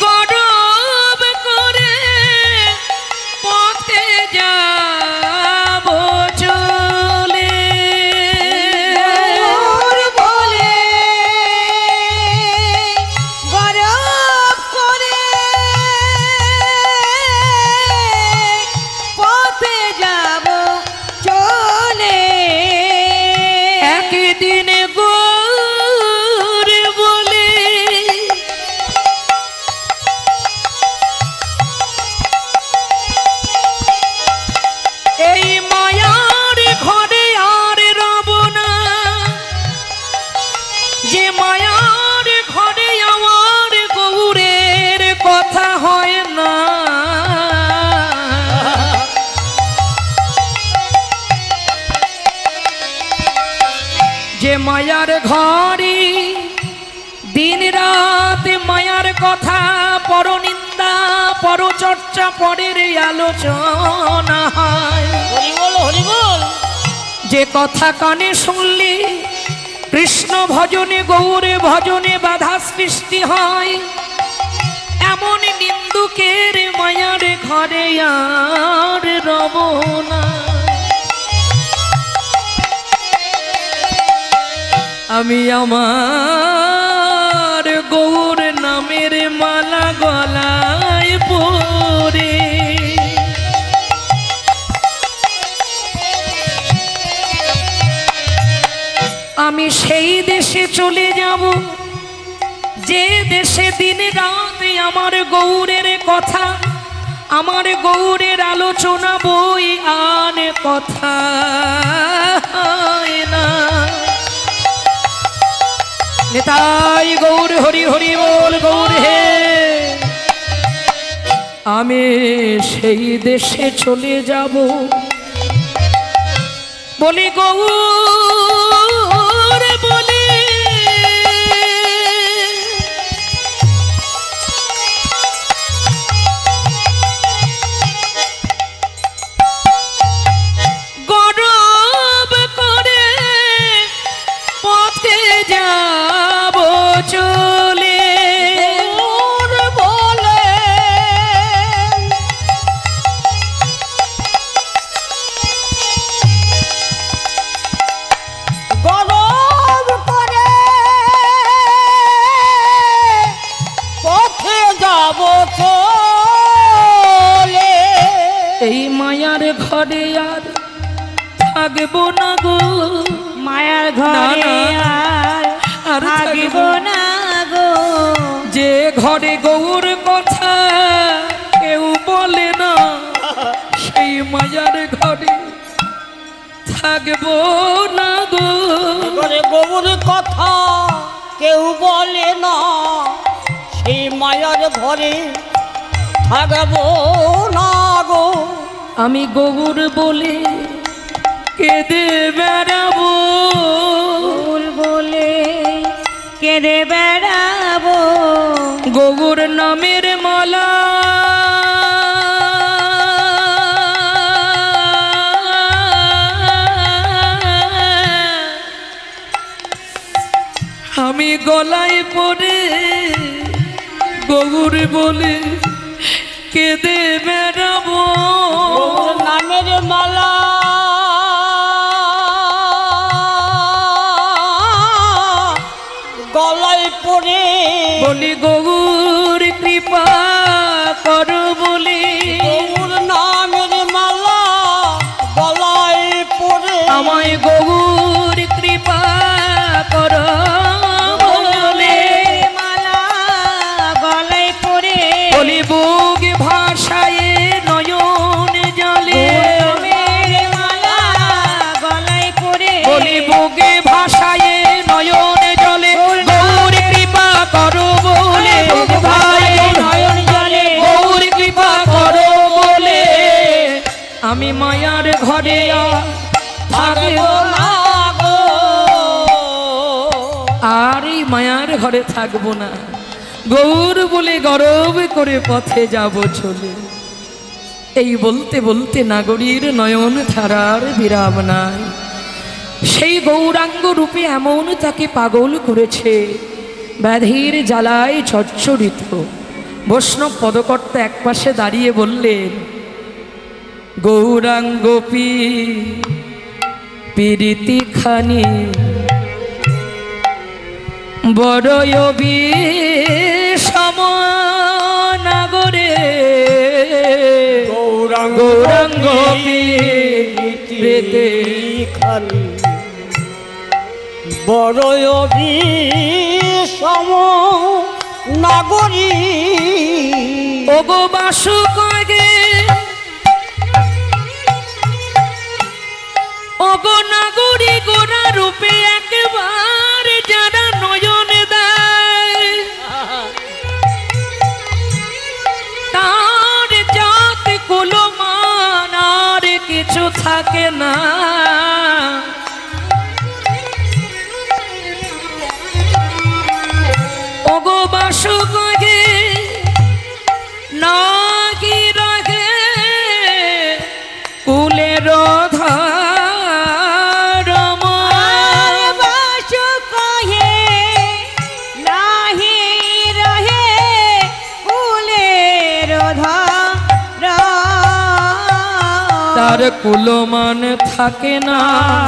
গরব করে পথে যাব চলে গৌর বলে গরব করে পথে যাব চলে একদিন গৌর বলে এই মায়ার ঘরে আর রব না, যে মায়ার ঘরে আমার গৌরের কথা হয় না। যে মায়ার ঘরে দিন রাত মায়ার কথা পরনিন্দা পরচর্চা পরের আলোচনা হয়। হরি বল হরি বল যে কথা কানে শুনলে কৃষ্ণ ভজনে গৌরে ভজনে বাধা সৃষ্টি হয়, এমন নিন্দুকের মায়ার ঘরে আর রব না। আমি আমার গৌর নামের মালা গলায় পরে আমি সেই দেশে চলে যাব, যে দেশে দিন রাত আমার গৌরের কথা, আমার গৌরের আলোচনা বই আন কথা হয় না। নেতাই গৌর হরি হরি বল গৌর হে। আমি সেই দেশে চলে যাব, বলি গৌর বলে গরব করে পথে যাব চলে। গৌর বলে গরব করে পথে যাব চলে। এই মায়ার ঘরে আর থাকবো না গো, মায়ার না, ঘরে না, আর আর থাকিব থাকবো না গো। যে ঘরে গৌর কথা কেউ বলে না, সেই মায়ার ঘরে থাকবো না গো। ঘরে গৌর কথা কেউ বলে না, সেই মায়ার ঘরে থাকব না গো। আমি গৌর বলে কেঁদে বেড়াবো, গৌর বলে কেঁদে বেড়াবো। গৌর নামের মালা আমি গলায় পড়ে গৌর বলে কেঁদে বেড়াবো। গৌর নামের মালা গলায় পড়ে বলি গৌর কৃপা করো বলে আমি মায়ার ঘরে আর থাকবো না গো আর এই মায়ার ঘরে থাকবো না গৌর বলে গরব করে পথে যাব চলে এই বলতে বলতে নাগরীর নয়ন ধারার বিরাম নাই সেই গৌরাঙ্গ রূপে এমন তাকে পাগল করেছে ব্যাধির জ্বালায় চচ্চরিত বৈষ্ণব পদকর্তা একপাশে দাঁড়িয়ে বললেন গৌরাঙ্গ পীরিতি খানি বড়ই সমনাগরে গৌরাঙ্গ পীরিতি খানি বড়ই সম নাগরী ওগো বাসু কগে ওগো নাগরী গোরা রূপে একবার যারা নয়ন দেয় তার জাত কুলমান আর কিছু থাকে না ওগো বাসু কগে নাগি রাগে কুলের ধারম বাসু কহে নাহি রহে কুলের ধার তার কুলমান থাকে না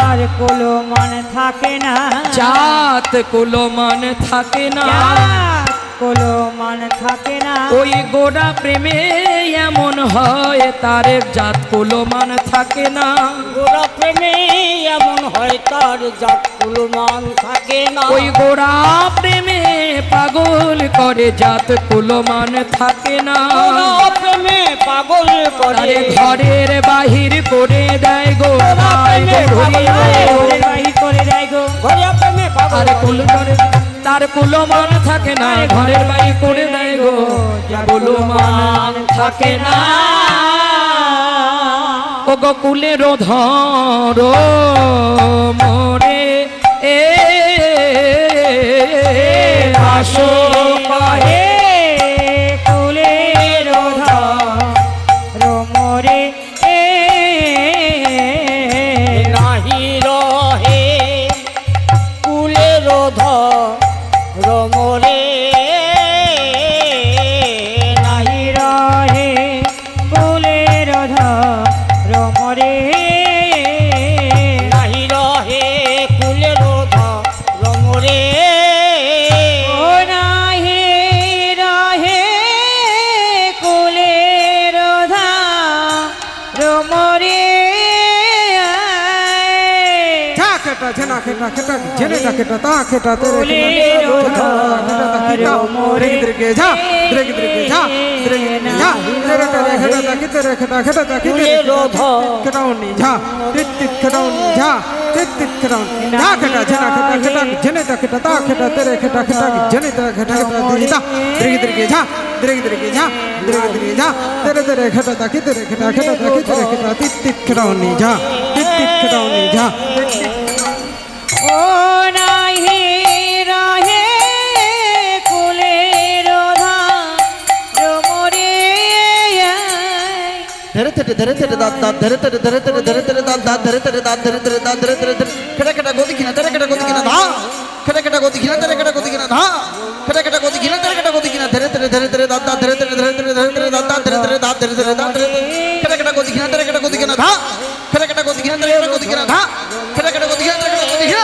আর কুলমান থাকে না জাত কুলমান থাকে না কুলমান থাকে না ওই গোড়া প্রেমে এমন হয় তার জাত কুলমান থাকে না গোড়া প্রেমে এমন হয় তার জাত কুলমান থাকে না ওই গোড়া প্রেমে পাগল করে জাত কুলমান থাকে না গোড়া প্রেমে পাগল করে তারে ঘরের বাহির করে দেয় গো ঘরের বাহির করে দেয় গো গোড়া প্রেমে পাগল করে তার কুলমান থাকে না ঘরের বাহির করে দেয় গো কুলমান থাকে না ও গো কুলের ধর মোরে এ আসো কহে কুলের ধর মোরে নাহি রহে কুলের ধর মোরে নাহি রহে কুলের ধর মোরে নাহি রহে কুলের ধর মোরে ও নাহি রহে কুলের ধর মোরে খেটা ঝেনা খেটা খেটা ঝেনে খেটা তা খেটা তেরে কে ঝা দ্রেগ দ্রেগ ঝা দ্রেগ ঝা তেরে তেরে খেটা তা কি তেরে খেটা খেটা তা কি তেরে খেটাউনি ঝা টিট টিট খেটাউনি ঝা টিট টিট খেটাউনি ঝা খেটা ঝেনা খেটা খেটা ঝেনে তা খেটা তা খেটা তেরে খেটা খেটা ঝেনে তা খেটা খেটা দিতা দ্রেগ দ্রেগ ঝা द्रेग द्रेग झा द्रेग द्रेग झा तेरे तेरे खटा ता की तेरे खटा खटा ता की तेरे खटा तित तित खटाउनी झा तित तित खटाउनी झा ও নাহি রহে কুলের ধর মোরে धरे तेरे दात दात धरे तेरे दात दात धरे तेरे दात धरे तेरे खटा खटा गोदी खिना तेरे खटा गोदी खिना धा खटा खटा गोदी खिना तेरे खटा गोदी खिना धा खटा खटा गोदी खिना तेरे खटा गोदी खिना धरे तेरे दात दात धरे तेरे दात दात धरे दात धरे खटा खटा गोदी खिना तेरे खटा गोदी खिना धा खटा खटा गोदी खिना तेरे खटा गोदी खिना धा खटा खटा गोदी खिना तेरे खटा गोदी खिना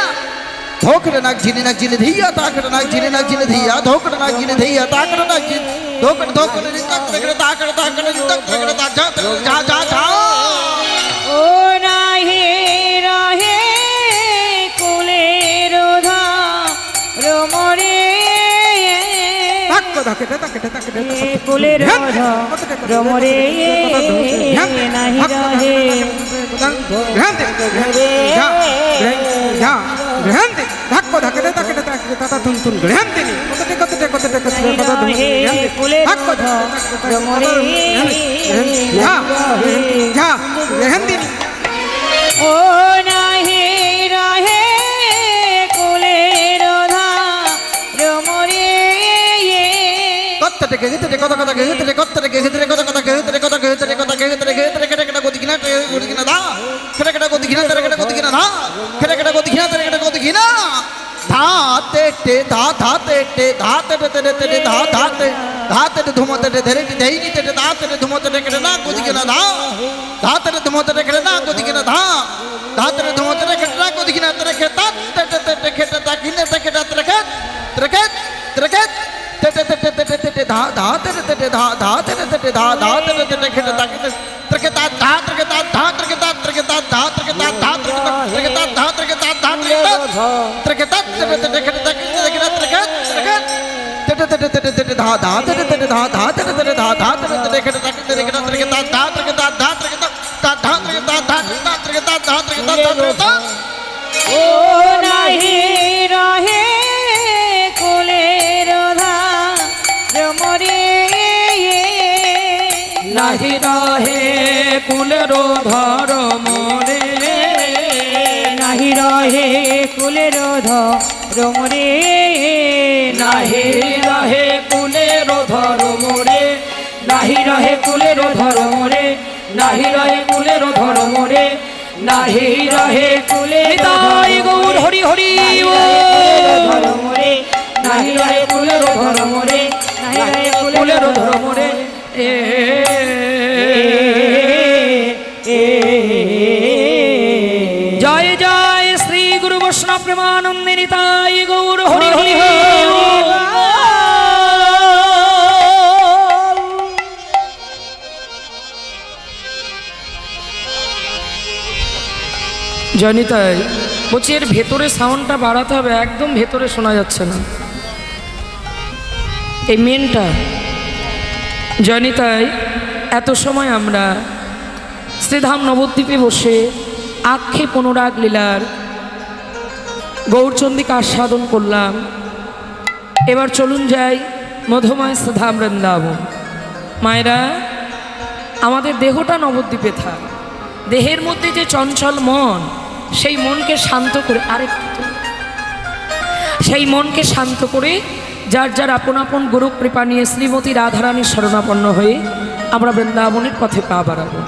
धोकड़ नाक जिने धिया ताकड़ नाक जिने धिया धोकड़ नाक जिने धिया ताकड़ नाक जिने धोकड़ धोकड़ नितक तकड़ ताकड़ ताकड़ नितक तकड़ ता जा जा जा ও নাহি রহে কুলের ধর মোরে ताकड़ কুলের ধর মোরে নাহি রহে ध्यान दे ধাক্কো ধাক্কে তাকে তাকে তাতা তুন তুন করে হামতিনি কতটে কতটে কতটে কতটে কত তুন ধাক্কো হামতিনি ও নাহি রহে কুলের রমরে কতটে গেতে কত কত গেতে কতটে গেতে কত কত গেতে কত গেতে কত গেতে গেতে কেটে কেটে গদি কিনা দা কেটে কেটে গদি কিনা কেটে কেটে গদি কিনা দা কেটে কেটে গদি কিনা কেটে কেটে গদি কিনা धाते टे धाते टे धाते टे टे टे धाते धाते टे धुमते टे धरे टे दही टे धाते टे धुमते टे केना कोदी केना धा धाते टे धुमते टे केना कोदी केना धा धाते टे धुमते टे केना कोदी केना तरे के ता टे टे टे केटा ता किने टे केटा तरे के तरे के टे टे टे टे टे टे धा धाते टे टे धा धाते टे टे धा धाते टे टे केटा ता किने तरे के ता धा तरे के ता धा तरे के ता तरे के ता धा तरे के ता धा तरे के ता धा तरे के ता धा तरे के ता ও নাহি রহে কুলের রমরে নাহি রহে কুলের ধর মোরে নাহি রহে কুলের রমরে নাহি রহে কুলের ধর মোরে নাহি রহে কুলের ধর মোরে নাহি রহে কুলের ধর মোরে নাহি রহে কুলের তাই গৌর হরি হরি ধর মোরে নাহি রহে কুলের ধর মোরে নাহি রহে কুলের ধর মোরে জয় জয় শ্রী গুরু বৈষ্ণব প্রেমানন্দে নিতাই গৌর হরি হরি জানি তাই বলছি এর ভেতরে সাউন্ডটা বাড়াতে হবে, একদম ভেতরে শোনা যাচ্ছে না এই মেনটা। জানি তাই এত সময় আমরা শ্রীধাম নবদ্বীপে বসে আক্ষেপ অনুরাগ লীলার গৌরচন্দিকা আস্বাদন করলাম। এবার চলুন যাই মধুময় শ্রীধাম বৃন্দাবন। মায়েরা, আমাদের দেহটা নবদ্বীপে থাক, দেহের মধ্যে যে চঞ্চল মন, সেই মনকে শান্ত করে সেই মনকে শান্ত করে যার যার আপন আপন গুরু কৃপা নিয়ে শ্রীমতী রাধারানীর শরণাপন্ন হয়ে আমরা বৃন্দাবনের পথে পা বাড়াবো।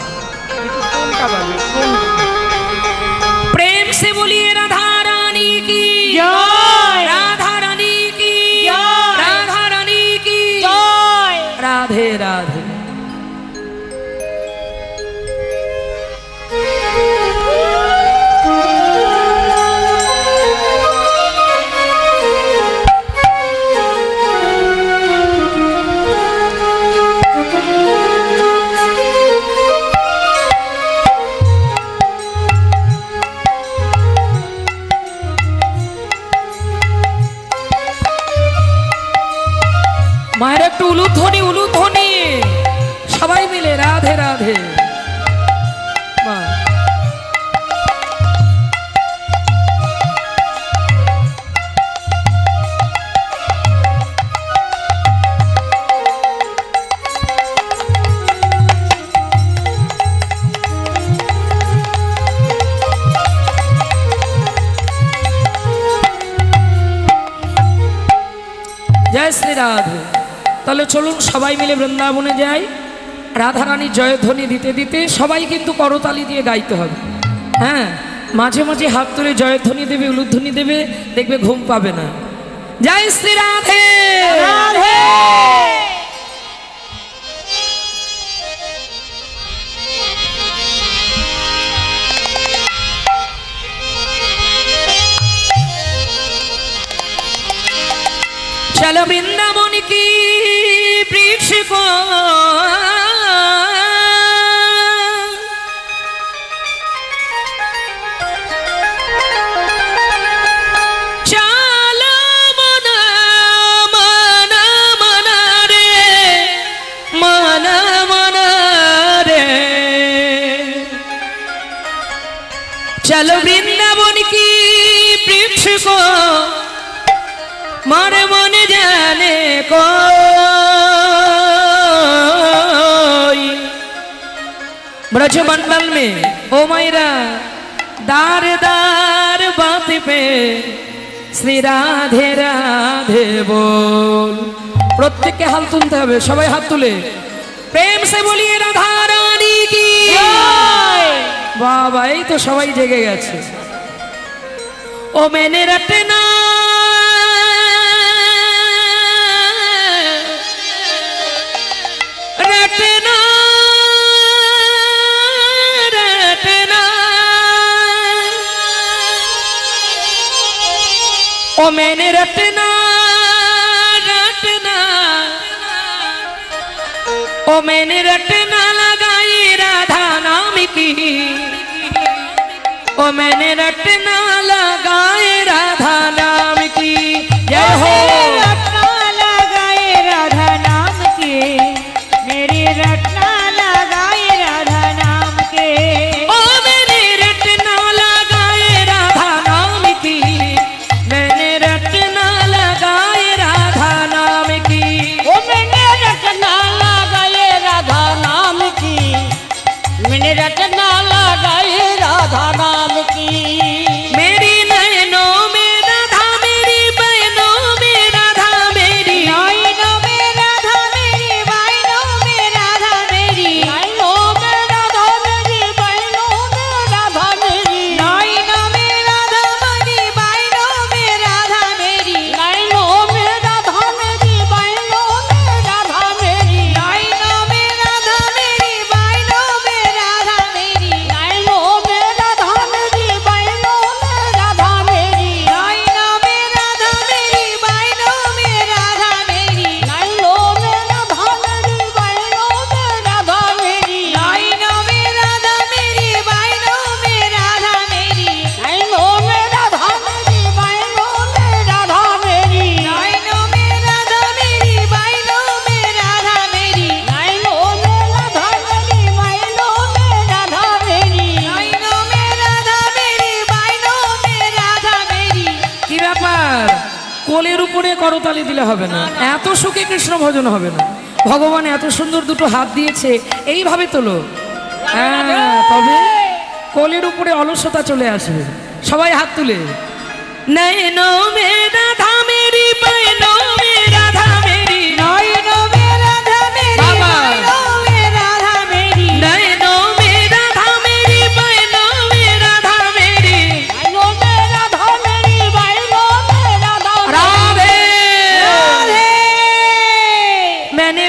প্রেম সে বলিয়ে রাধা রানী কি জয়, রাধা রানী কি জয়, রাধা রানী কি জয়। রাধে রাধে। মায়ের একটু উলুধ্বনি উলুধ্বনি সবাই মিলে রাধে রাধে। মা জয় শ্রী রাধে। তাহলে চলুন সবাই মিলে বৃন্দাবনে যাই। রাধারানীর জয়ধ্বনি দিতে দিতে সবাই কিন্তু করতালি দিয়ে গাইতে হবে। হ্যাঁ, মাঝে মাঝে হাত তুলে জয়ধ্বনি দেবে, উলুধ্বনি দেবে, দেখবে ঘুম পাবে না। জয় শ্রী রাধে রাধে। चलो वृंदावन की वृक्ष को चलो मना मना मना रे मना मना रे। चलो वृंदावन की वृक्ष को मारे मन जाने कोई ब्रज मंडल में ओ मायरा दार दार बात पे श्री राधे राधे बोल प्रत्येक के हाथ तुलते हैं सबाई हाथ तुले प्रेम से बोलिए राधा रानी की बाबा ये तो सबाई जगे गए ओ मैंने रटना रटना रटना ओ मैंने रटना रटना ओ मैंने रटना लगाई राधा नाम की ओ मैंने रटना लगाए राधा नाम की जय हो रटना लगाए राधा नाम के मेरी रटना लगाए राधा नाम के ओ मैंने रटना लगाए राधा नाम की मैंने रटना लगाए राधा नाम की ओ मैंने रटना लगाए राधा नाम की मैंने रटना लगाए राधा नाम की मेरी नैनों में राधा मेरी बहनों में राधा मेरी नैनों में राधा मेरी बहनों में राधा मेरी नैनों में राधा मेरी बहनों में राधा मेरी नैनों में राधा मेरी बहनों में राधा मेरी नैनों में राधा मेरी बहनों में राधा मेरी नैनों में राधा मेरी बहनों में राधा मेरी नैनों में राधा मेरी बहनों में राधा मेरी नैनों में राधा मेरी बहनों में राधा मेरी नैनों में राधा मेरी बहनों में राधा मेरी नैनों में राधा मेरी बहनों में राधा मेरी नैनों में राधा मेरी बहनों में राधा मेरी नैनों में राधा मेरी बहनों में राधा मेरी नैनों में राधा मेरी बहनों में राधा मेरी नैनों में राधा मेरी बहनों में राधा मेरी কি ব্যাপার কোলের উপরে করতালি দিলে হবে না এত সুখে কৃষ্ণ ভজন হবে না ভগবান এত সুন্দর দুটো হাত দিয়েছে এইভাবে তোলো হ্যাঁ তবে কোলের উপরে অলসতা চলে আসবে সবাই হাত তুলে নয়নো মে রাধা মেরি বহনো মে রাধা মেরি नैनों में राधा मेरी बाबा। बहनों में राधा मेरी नयनो में राधा मेरी बहनो में राधा मेरी नैनों में राधा मेरी बहनों में राधा राधे राधे मैंने